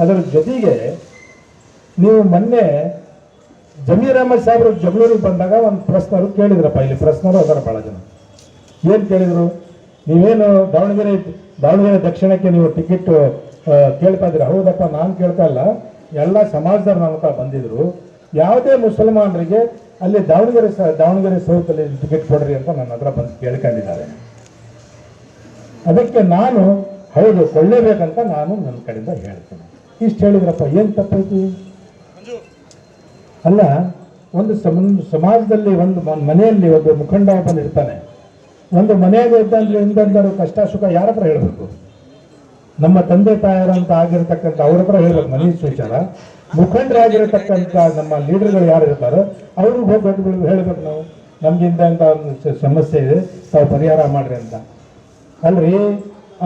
ಅದರ ಜೊತೆಗೆ ನೀವು ಮೊನ್ನೆ ಜಮೀರ್ ಅಹಮದ್ ಸಾಹೇಬರು ಜಗಳೂರಿಗೆ ಬಂದಾಗ ಒಂದು ಪ್ರಶ್ನರು ಕೇಳಿದ್ರಪ್ಪ, ಇಲ್ಲಿ ಪ್ರಶ್ನರು ಅದರ ಭಾಳ ಜನ ಏನು ಕೇಳಿದರು, ನೀವೇನು ದಾವಣಗೆರೆ ದಕ್ಷಿಣಕ್ಕೆ ನೀವು ಟಿಕೆಟ್ ಕೇಳ್ತಾ ಇದ್ದೀರಾ? ಹೌದಪ್ಪ, ನಾನು ಕೇಳ್ತಾ ಇಲ್ಲ, ಎಲ್ಲ ಸಮಾಜದವ್ರು ನನ್ನ ಹತ್ರ ಬಂದಿದ್ರು, ಯಾವುದೇ ಮುಸಲ್ಮಾನರಿಗೆ ಅಲ್ಲಿ ದಾವಣಗೆರೆ ಸೌತಲ್ಲಿ ಟಿಕೆಟ್ ಕೊಡ್ರಿ ಅಂತ ನನ್ನ ಹತ್ರ ಬಂದು ಕೇಳ್ಕೊಂಡಿದ್ದಾರೆ. ಅದಕ್ಕೆ ನಾನು ಹೌದು ಕೊಳ್ಳೇಬೇಕಂತ ನಾನು ನನ್ನ ಕಡೆಯಿಂದ ಹೇಳ್ತೇನೆ. ಇಷ್ಟು ಹೇಳಿದ್ರಪ್ಪ, ಏನು ತಪ್ಪೈತಿ? ಅಲ್ಲ, ಒಂದು ಸಮಾಜದಲ್ಲಿ ಒಂದು ಮನೆಯಲ್ಲಿ ಒಬ್ಬ ಮುಖಂಡ ಒಬ್ಬನು ಇರ್ತಾನೆ. ಒಂದು ಮನೆಯಾಗ ಇದ್ದಂದ್ರೆ ಕಷ್ಟ ಸುಖ ಯಾರ ಹತ್ರ ಹೇಳಬೇಕು? ನಮ್ಮ ತಂದೆ ತಾಯರಂತ ಆಗಿರತಕ್ಕಂಥ ಅವ್ರ ಹತ್ರ ಹೇಳ್ಬೇಕು ಮನೀಶ್ ವಿಚಾರ. ಮುಖಂಡರಾಗಿರತಕ್ಕಂಥ ನಮ್ಮ ಲೀಡರ್ಗಳು ಯಾರು ಇರ್ತಾರೋ ಅವ್ರಿಗೆ ಹೋಗಿ ಹೇಳ್ಬೇಕು, ನಾವು ನಮ್ಗಿಂತ ಅಂತ ಒಂದು ಸಮಸ್ಯೆ ಇದೆ, ತಾವು ಪರಿಹಾರ ಮಾಡ್ರಿ ಅಂತ. ಅಲ್ರಿ,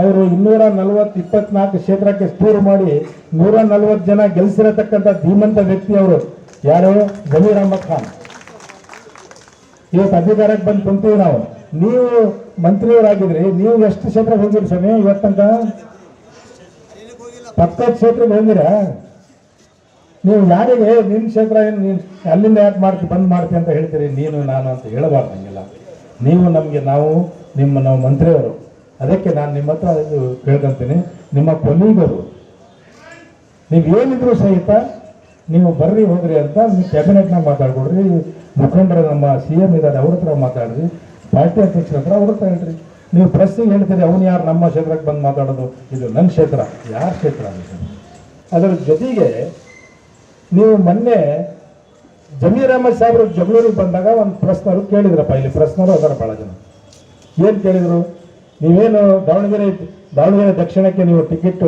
ಅವರು 24 ಕ್ಷೇತ್ರಕ್ಕೆ ಸ್ಟೂರ್ ಮಾಡಿ 140 ಜನ ಗೆಲ್ಸಿರತಕ್ಕಂಥ ಧೀಮಂತ ವ್ಯಕ್ತಿ ಅವರು. ಯಾರು? ಜಮೀರ್ ಅಹಮದ್ ಖಾನ್. ಇವತ್ತು ಅಧಿಕಾರಕ್ಕೆ ಬಂದು ಕುಂತೀವಿ ನಾವು. ನೀವು ಮಂತ್ರಿಯವರಾಗಿದ್ರಿ, ನೀವು ಎಷ್ಟು ಕ್ಷೇತ್ರ ಹೋಗಿರಿ ಸ್ವಾಮಿ ಇವತ್ತಂಕ? ಪಕ್ಕದ ಕ್ಷೇತ್ರಕ್ಕೆ ಹೋಗಿರ? ನೀವು ಯಾರಿಗೆ ನಿನ್ನ ಕ್ಷೇತ್ರ ಏನು ನೀನು ಅಲ್ಲಿಂದ ಯಾಕೆ ಬಂದ್ ಮಾಡ್ತೀವಿ ಅಂತ ಹೇಳ್ತೀರಿ? ನೀನು ನಾನು ಅಂತ ಹೇಳಬಾರ್ದು. ಹಂಗಿಲ್ಲ, ನೀವು ನಮಗೆ ನಾವು ಮಂತ್ರಿಯವರು. ಅದಕ್ಕೆ ನಾನು ನಿಮ್ಮ ಹತ್ರ ಇದು ಕೇಳ್ಕೊಂತೀನಿ, ನಿಮ್ಮ ಕೊಲೀಗರು ನೀವೇನಿದ್ರು ಸಹಿತ ನೀವು ಬರ್ರಿ ಹೋಗ್ರಿ ಅಂತ ನೀವು ಕ್ಯಾಬಿನೆಟ್ನಾಗ ಮಾತಾಡ್ಕೊಡ್ರಿ. ಮುಖಂಡರು ನಮ್ಮ CM ಇದ್ದಾರೆ, ಅವ್ರ ಹತ್ರ ಮಾತಾಡ್ರಿ. ಪಾರ್ಟಿ ಅಧ್ಯಕ್ಷರ ಹತ್ರ ಅವ್ರ ಹತ್ರ ಹೇಳ್ರಿ. ನೀವು ಪ್ರೆಸ್ಸಿಗೆ ಹೇಳ್ತೀರಿ, ಅವನು ಯಾರು ನಮ್ಮ ಕ್ಷೇತ್ರಕ್ಕೆ ಬಂದು ಮಾತಾಡೋದು? ಇದು ನನ್ನ ಕ್ಷೇತ್ರ. ಯಾರ ಕ್ಷೇತ್ರ? ಅದರ ಜೊತೆಗೆ ನೀವು ಮೊನ್ನೆ ಜಮೀರ್ ಅಹಮದ್ ಸಾಹೇಬರು ಜಗಳೂರಿಗೆ ಬಂದಾಗ ಒಂದು ಪ್ರಶ್ನರು ಕೇಳಿದ್ರಪ್ಪ, ಇಲ್ಲಿ ಪ್ರಶ್ನರು ಅದರ ಭಾಳ ಜನ ಏನು ಕೇಳಿದರು, ನೀವೇನು ದಾವಣಗೆರೆ ದಕ್ಷಿಣಕ್ಕೆ ನೀವು ಟಿಕೆಟ್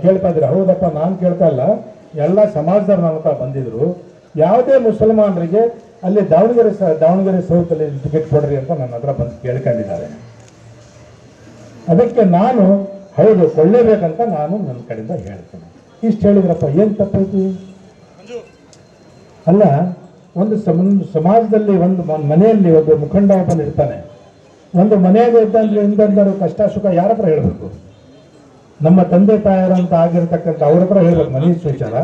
ಕೇಳ್ತಾ ಇದ್ದೀರಾ? ಹೌದಪ್ಪ, ನಾನು ಕೇಳ್ತಾ ಇಲ್ಲ, ಎಲ್ಲ ಸಮಾಜದವ್ರು ನನ್ನ ಹತ್ರ ಬಂದಿದ್ರು, ಯಾವುದೇ ಮುಸಲ್ಮಾನರಿಗೆ ಅಲ್ಲಿ ದಾವಣಗೆರೆ ಸೌತಲ್ಲಿ ಟಿಕೆಟ್ ಕೊಡ್ರಿ ಅಂತ ನನ್ನ ಹತ್ರ ಬಂದು ಕೇಳ್ಕೊಂಡಿದ್ದಾರೆ. ಅದಕ್ಕೆ ನಾನು ಹೌದು ಕೊಳ್ಳೇಬೇಕಂತ ನಾನು ನನ್ನ ಕಡೆಯಿಂದ ಹೇಳ್ತೇನೆ. ಇಷ್ಟು ಹೇಳಿದ್ರಪ್ಪ, ಏನು ತಪ್ಪೈತಿ? ಅಲ್ಲ, ಒಂದು ಸಮಾಜದಲ್ಲಿ ಒಂದು ಮನೆಯಲ್ಲಿ ಒಬ್ಬ ಮುಖಂಡ ಒಬ್ಬನು ಇರ್ತಾನೆ. ಒಂದು ಮನೆಯಾಗ ಇದ್ದಂದ್ರೆ ಕಷ್ಟ ಸುಖ ಯಾರ ಹತ್ರ ಹೇಳಬೇಕು? ನಮ್ಮ ತಂದೆ ತಾಯರಂತ ಆಗಿರತಕ್ಕಂಥ ಅವ್ರ ಹತ್ರ ಹೇಳ್ಬೇಕು ಮನೀಶ್ ವಿಚಾರ.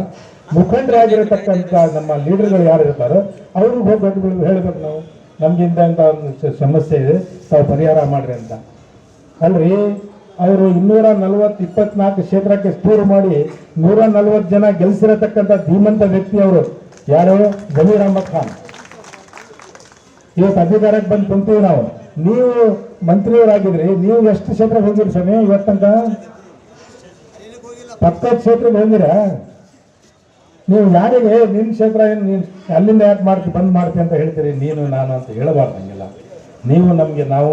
ಮುಖಂಡರಾಗಿರತಕ್ಕಂಥ ನಮ್ಮ ಲೀಡರ್ಗಳು ಯಾರು ಇರ್ತಾರೋ ಅವ್ರಿಗೆ ಹೋಗಿ ಹೇಳ್ಬೇಕು, ನಾವು ನಮ್ಗಿಂತ ಅಂತ ಒಂದು ಸಮಸ್ಯೆ ಇದೆ, ತಾವು ಪರಿಹಾರ ಮಾಡ್ರಿ ಅಂತ. ಅಲ್ರಿ, ಅವರು 24 ಕ್ಷೇತ್ರಕ್ಕೆ ಸ್ಟೂರ್ ಮಾಡಿ 140 ಜನ ಗೆಲ್ಸಿರತಕ್ಕಂಥ ಧೀಮಂತ ವ್ಯಕ್ತಿ ಅವರು. ಯಾರು? ಜಮೀರ್ ಅಹಮದ್ ಖಾನ್. ಇವತ್ತು ಅಧಿಕಾರಕ್ಕೆ ಬಂದು ಕುಂತೀವಿ ನಾವು. ನೀವು ಮಂತ್ರಿಯವರಾಗಿದ್ರಿ, ನೀವು ಎಷ್ಟು ಕ್ಷೇತ್ರ ಹೋಗಿರಿ ಸ್ವಾಮಿ ಇವತ್ತಂಕ? ಪಕ್ಕದ ಕ್ಷೇತ್ರಕ್ಕೆ ಹೋಗಿರ? ನೀವು ಯಾರಿಗೆ ನಿನ್ನ ಕ್ಷೇತ್ರ ಏನು ನೀನು ಅಲ್ಲಿಂದ ಯಾಕೆ ಬಂದ್ ಮಾಡ್ತೀವಿ ಅಂತ ಹೇಳ್ತೀರಿ? ನೀನು ನಾನು ಅಂತ ಹೇಳಬಾರ್ದು. ಹಂಗಿಲ್ಲ, ನೀವು ನಮಗೆ ನಾವು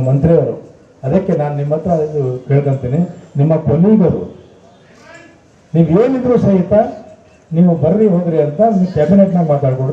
ಮಂತ್ರಿಯವರು. ಅದಕ್ಕೆ ನಾನು ನಿಮ್ಮ ಹತ್ರ ಇದು ಕೇಳ್ಕೊಂತೀನಿ, ನಿಮ್ಮ ಕೊಲೀಗರು ನೀವೇನಿದ್ರು ಸಹಿತ ನೀವು ಬರ್ರಿ ಹೋಗ್ರಿ ಅಂತ ನೀವು ಕ್ಯಾಬಿನೆಟ್ನಾಗ ಮಾತಾಡ್ಕೊಡ್ರಿ.